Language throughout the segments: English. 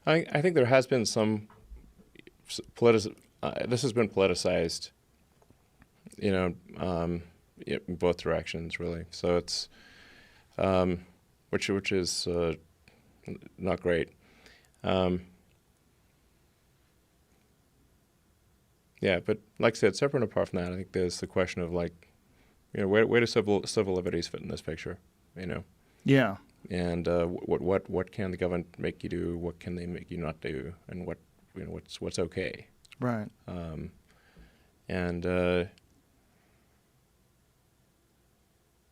I think there has been some this has been politicized, in both directions, really. So it's, which is not great. Yeah, but like I said, separate and apart from that, I think there's the question of where do civil liberties fit in this picture, Yeah. and what can the government make you do? What can they make you not do? And what's okay? Right. And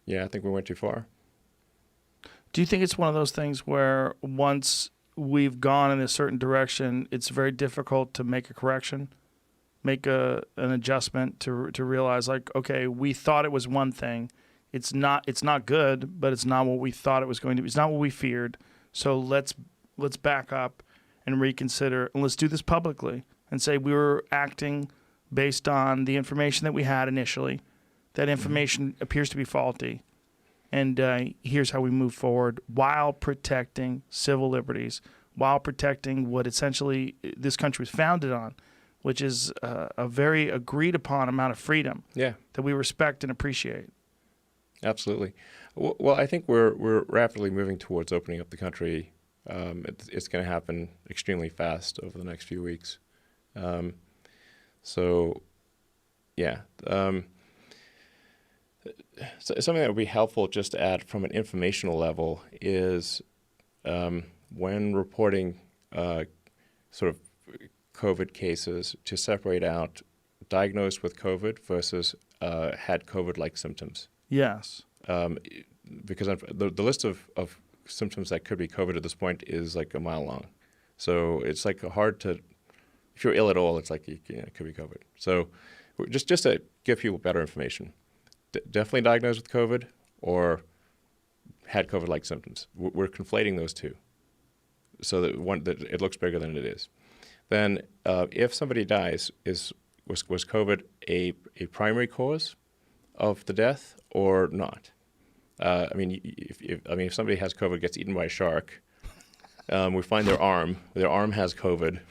yeah, I think we went too far. Do you think it's one of those things where once we've gone in a certain direction, it's very difficult to make a correction, make an adjustment to realize okay, we thought it was one thing. It's not good, but it's not what we thought it was going to be. It's not what we feared. So let's back up and reconsider, and let's do this publicly and say we were acting based on the information that we had initially. That information appears to be faulty. And here's how we move forward while protecting civil liberties, while protecting what essentially this country was founded on, which is a very agreed upon amount of freedom that we respect and appreciate. Absolutely. Well, I think we're rapidly moving towards opening up the country. It's going to happen extremely fast over the next few weeks. So, yeah. So something that would be helpful just to add from an informational level is when reporting sort of COVID cases, to separate out diagnosed with COVID versus had COVID-like symptoms. Yes. Because the list of symptoms that could be COVID at this point is like a mile long. So it's hard to, if you're ill at all, it's it could be COVID. So just to give people better information. Definitely diagnosed with COVID or had COVID-like symptoms. We're conflating those two, so that it looks bigger than it is. Then, if somebody dies, was COVID a primary cause of the death or not? If somebody has COVID, gets eaten by a shark, we find their arm has COVID.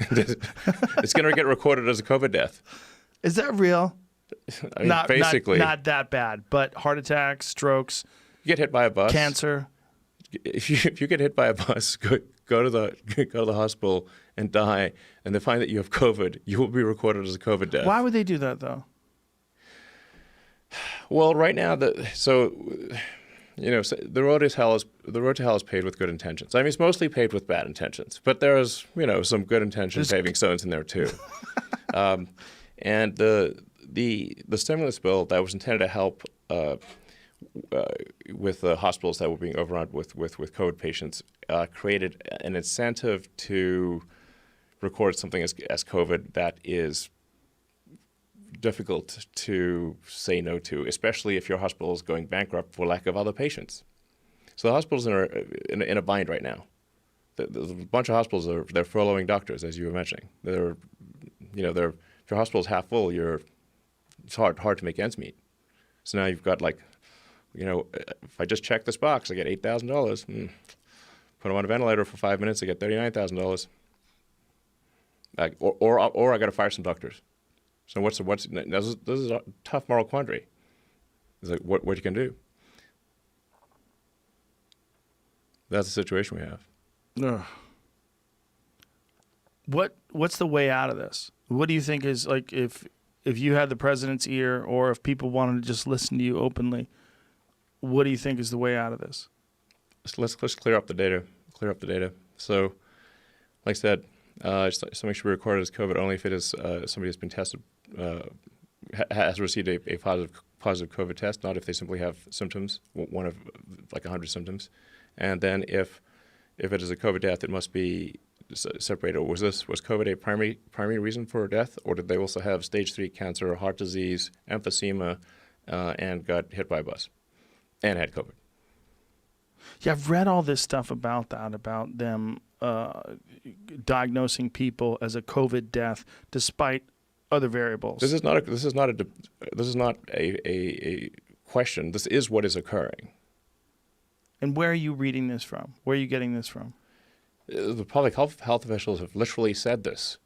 It's going to get recorded as a COVID death. Is that real? Basically. Not that bad, but heart attacks, strokes. You get hit by a bus. Cancer. If you get hit by a bus, go to the hospital and die, and they find that you have COVID, you will be recorded as a COVID death. Why would they do that, though? Well, right now, the road to hell is paved with good intentions. I mean, it's mostly paved with bad intentions, but there's some good intention paving stones in there too. And the stimulus bill that was intended to help with the hospitals that were being overrun with COVID patients created an incentive to record something as COVID that is difficult to say no to, especially if your hospital is going bankrupt for lack of other patients. So the hospitals are in a bind right now. There's a bunch of hospitals they're furloughing doctors, as you were mentioning. If your hospital's half full, it's hard to make ends meet. So now you've got if I just check this box, I get $8,000. Put them on a ventilator for 5 minutes, I get $39,000. Or I got to fire some doctors. So this is a tough moral quandary. It's like what you can do. That's the situation we have. Ugh. What's the way out of this? What do you think is if you had the president's ear, or if people wanted to just listen to you openly, what do you think is the way out of this? Let's clear up the data. So, like I said, something should be recorded as COVID only if it is somebody has been tested, has received a positive COVID test, not if they simply have symptoms, one of 100 symptoms. And then if it is a COVID death, it must be separated. Was COVID a primary reason for death, or did they also have stage 3 cancer, heart disease, emphysema, and got hit by a bus and had COVID? Yeah, I've read all this stuff about them diagnosing people as a COVID death despite other variables. This is not a question. This is what is occurring. And where are you reading this from? Where are you getting this from? The public health officials have literally said this.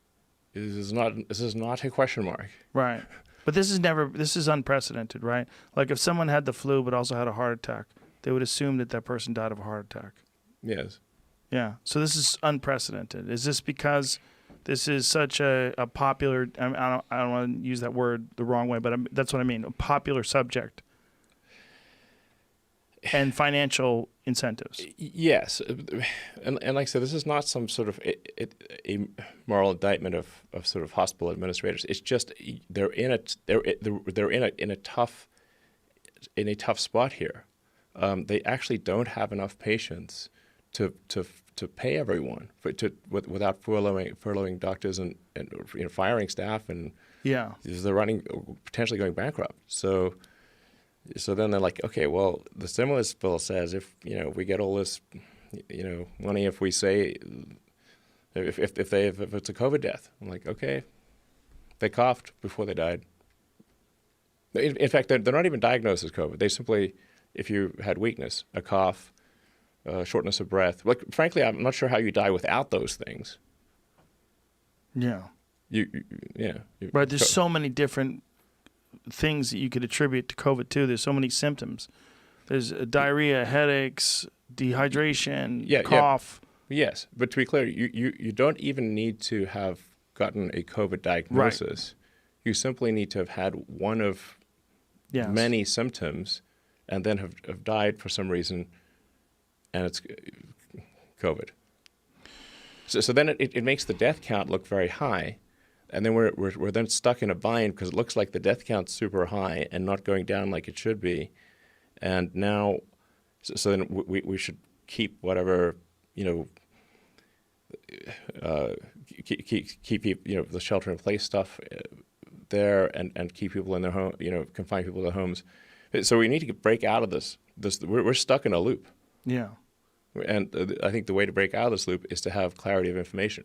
This is not a question mark. Right. But this is unprecedented, right? Like if someone had the flu but also had a heart attack, they would assume that that person died of a heart attack. Yes. Yeah. So this is unprecedented. Is this because this is such a popular, I don't want to use that word the wrong way, but that's what I mean, a popular subject and financial incentives? Yes. And like I said, this is not some sort of a moral indictment of sort of hospital administrators. It's just they're in a tough spot here. They actually don't have enough patients to pay everyone without furloughing doctors and firing staff, and Yeah. they're potentially going bankrupt. So then they're like, okay, well, the stimulus bill says if we get all this money, if we say if it's a COVID death, I'm like, okay, they coughed before they died. In fact, they're not even diagnosed as COVID. They simply, if you had weakness, a cough, shortness of breath. Like, frankly, I'm not sure how you die without those things. Yeah. Yeah. Right. There's so many different things that you could attribute to COVID too. There's so many symptoms. There's diarrhea, headaches, dehydration, cough. Yeah. Yes, but to be clear, you don't even need to have gotten a COVID diagnosis. Right. You simply need to have had one of many symptoms, and then have died for some reason, and it's COVID. So then it makes the death count look very high, and then we're then stuck in a bind because it looks like the death count's super high and not going down like it should be, and now, so then we should keep whatever keep the shelter in place stuff there, and keep people in their home, confine people to their homes. So we need to break out of this. We're stuck in a loop. Yeah. And I think the way to break out of this loop is to have clarity of information.